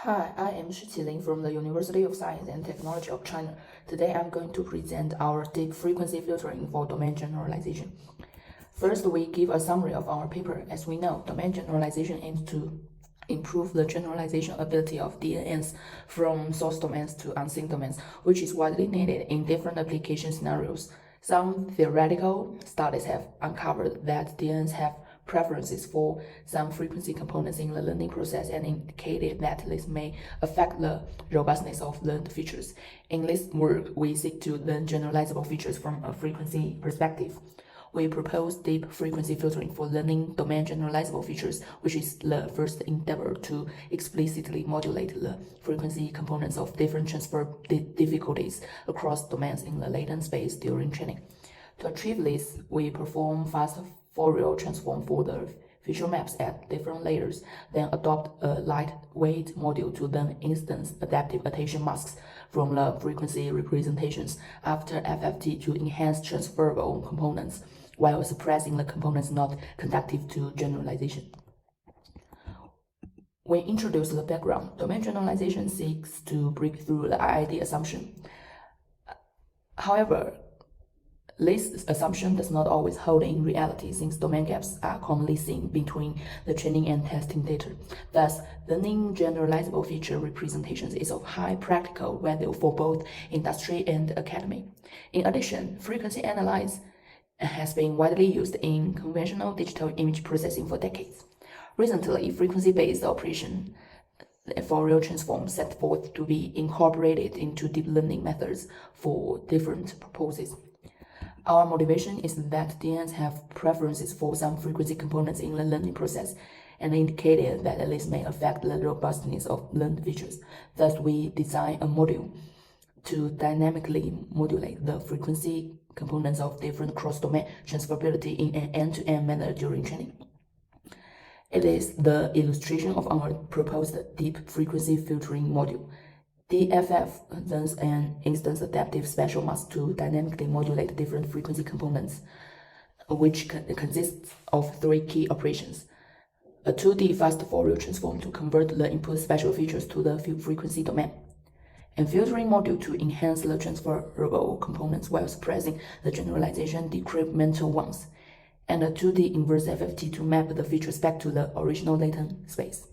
Hi, I am Shi Qilin from the University of Science and Technology of China. Today I'm going to present our deep frequency filtering for domain generalization. First, we give a summary of our paper. As we know, domain generalization aims to improve the generalization ability of DNNs from source domains to unseen domains, which is widely needed in different application scenarios. Some theoretical studies have uncovered that DNNs have preferences for some frequency components in the learning process and indicated that this may affect the robustness of learned features. In this work, we seek to learn generalizable features from a frequency perspective. We propose deep frequency filtering for learning domain generalizable features, which is the first endeavor to explicitly modulate the frequency components of different transfer difficulties across domains in the latent space during training. To achieve this, we perform fast Fourier transform for the feature maps at different layers, then adopt a lightweight module to then instance adaptive attention masks from the frequency representations after FFT to enhance transferable components, while suppressing the components not conducive to generalization. We introduce the background. Domain generalization seeks to break through the IID assumption. However, this assumption does not always hold in reality, since domain gaps are commonly seen between the training and testing data. Thus, learning generalizable feature representations is of high practical value for both industry and academy. In addition, frequency analysis has been widely used in conventional digital image processing for decades. Recently, frequency-based operation Fourier transform set forth to be incorporated into deep learning methods for different purposes. Our motivation is that DNNs have preferences for some frequency components in the learning process, and indicated that this may affect the robustness of learned features. Thus, we design a module to dynamically modulate the frequency components of different cross-domain transferability in an end-to-end manner during training. It is the illustration of our proposed deep frequency filtering module. DFF learns an instance adaptive special mask to dynamically modulate different frequency components, which consists of three key operations. A 2D fast Fourier transform to convert the input special features to the frequency domain, and filtering module to enhance the transferable components while suppressing the generalization decremental ones, and a 2D inverse FFT to map the features back to the original latent space.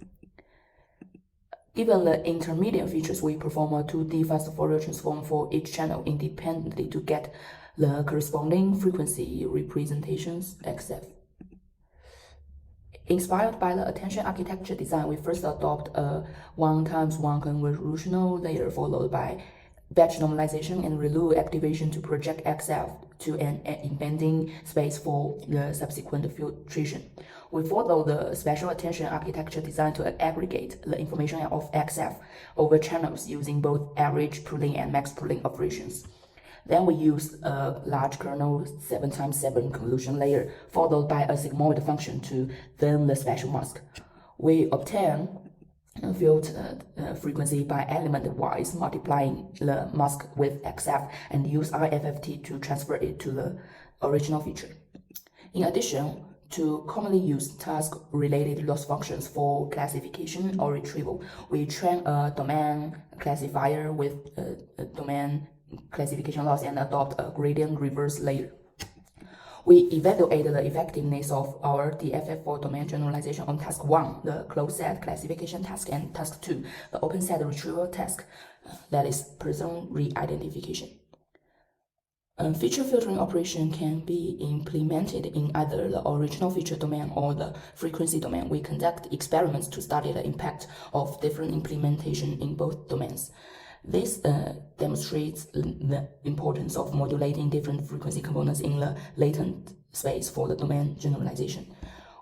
Given the intermediate features, we perform a 2D fast Fourier transform for each channel independently to get the corresponding frequency representations XF. Inspired by the attention architecture design, we first adopt a 1x1 convolutional layer followed by batch normalization and ReLU activation to project XF to an embedding space for the subsequent filtration. We follow the special attention architecture design to aggregate the information of XF over channels using both average pooling and max pooling operations. Then we use a large kernel 7x7 convolution layer followed by a sigmoid function to learn the special mask. We obtain filtered frequency by element-wise multiplying the mask with XF and use IFFT to transfer it to the original feature. In addition, to commonly used task-related loss functions for classification or retrieval, we train a domain classifier with a domain classification loss and adopt a gradient reverse layer. We evaluate the effectiveness of our DFF for domain generalization on task 1, the closed set classification task, and task 2, the open set retrieval task, that is person re-identification. Feature filtering operation can be implemented in either the original feature domain or the frequency domain. We conduct experiments to study the impact of different implementation in both domains. This demonstrates the importance of modulating different frequency components in the latent space for the domain generalization.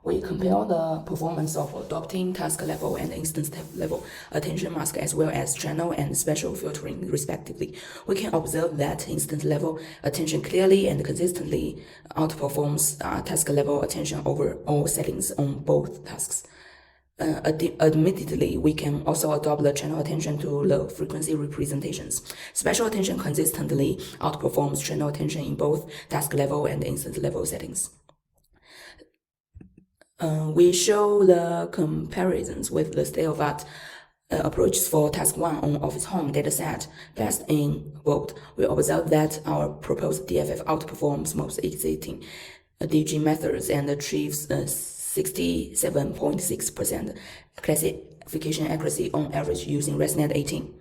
We compare the performance of adopting task level and instance level attention mask as well as channel and special filtering respectively. We can observe that instance level attention clearly and consistently outperforms task level attention over all settings on both tasks. Admittedly, we can also adopt the channel attention to the frequency representations. Special attention consistently outperforms channel attention in both task level and instance level settings. We show the comparisons with the state-of-art approaches for task 1 on Office Home dataset based in Volt, we observe that our proposed DFF outperforms most existing DG methods and achieves 67.6% classification accuracy on average using ResNet 18.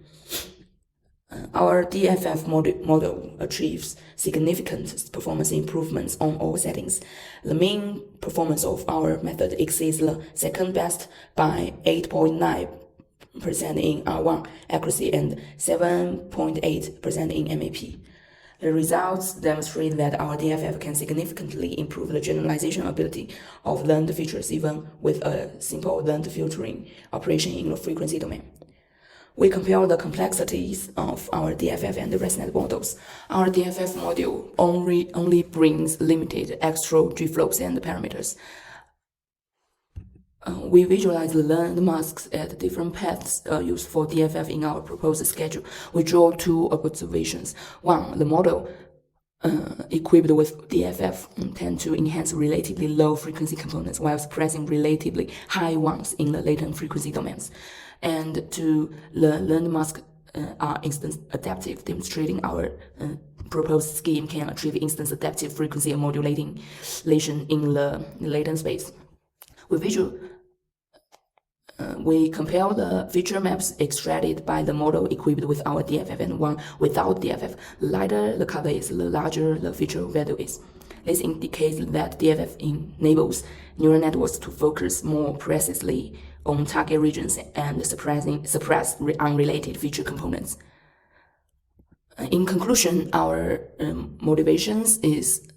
Our DFF model achieves significant performance improvements on all settings. The mean performance of our method exceeds the second best by 8.9% in R1 accuracy and 7.8% in MAP. The results demonstrate that our DFF can significantly improve the generalization ability of learned features even with a simple learned filtering operation in the frequency domain. We compare the complexities of our DFF and the ResNet models. Our DFF module only brings limited extra G-flows and parameters. We visualize the learned masks at different paths used for DFF in our proposed schedule. We draw two observations. One, the model equipped with DFF tend to enhance relatively low frequency components while suppressing relatively high ones in the latent frequency domains. And two, the learned masks are instance adaptive, demonstrating our proposed scheme can achieve instance adaptive frequency modulation in the latent space. We compare the feature maps extracted by the model equipped with our DFF and one without DFF. The lighter the color is, the larger the feature value is. This indicates that DFF enables neural networks to focus more precisely on target regions and suppress unrelated feature components. In conclusion, our motivations is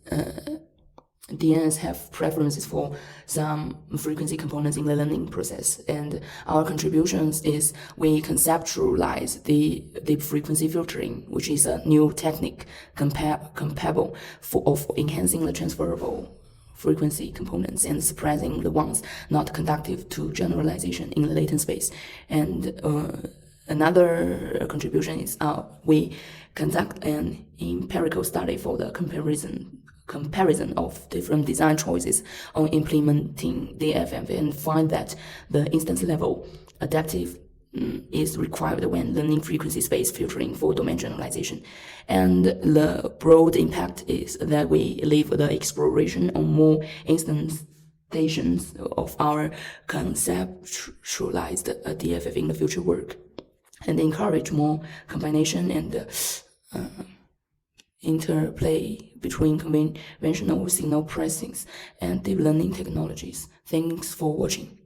DNNs have preferences for some frequency components in the learning process, and our contributions is we conceptualize the deep frequency filtering, which is a new technique capable of enhancing the transferable frequency components and suppressing the ones not conductive to generalization in the latent space. And another contribution is we conduct an empirical study for the comparison of different design choices on implementing DFF and find that the instance level adaptive is required when learning frequency space filtering for domain generalization. And the broad impact is that we leave the exploration on more instantations of our conceptualized DFF in the future work, and encourage more combination and interplay between conventional signal processing and deep learning technologies. Thanks for watching.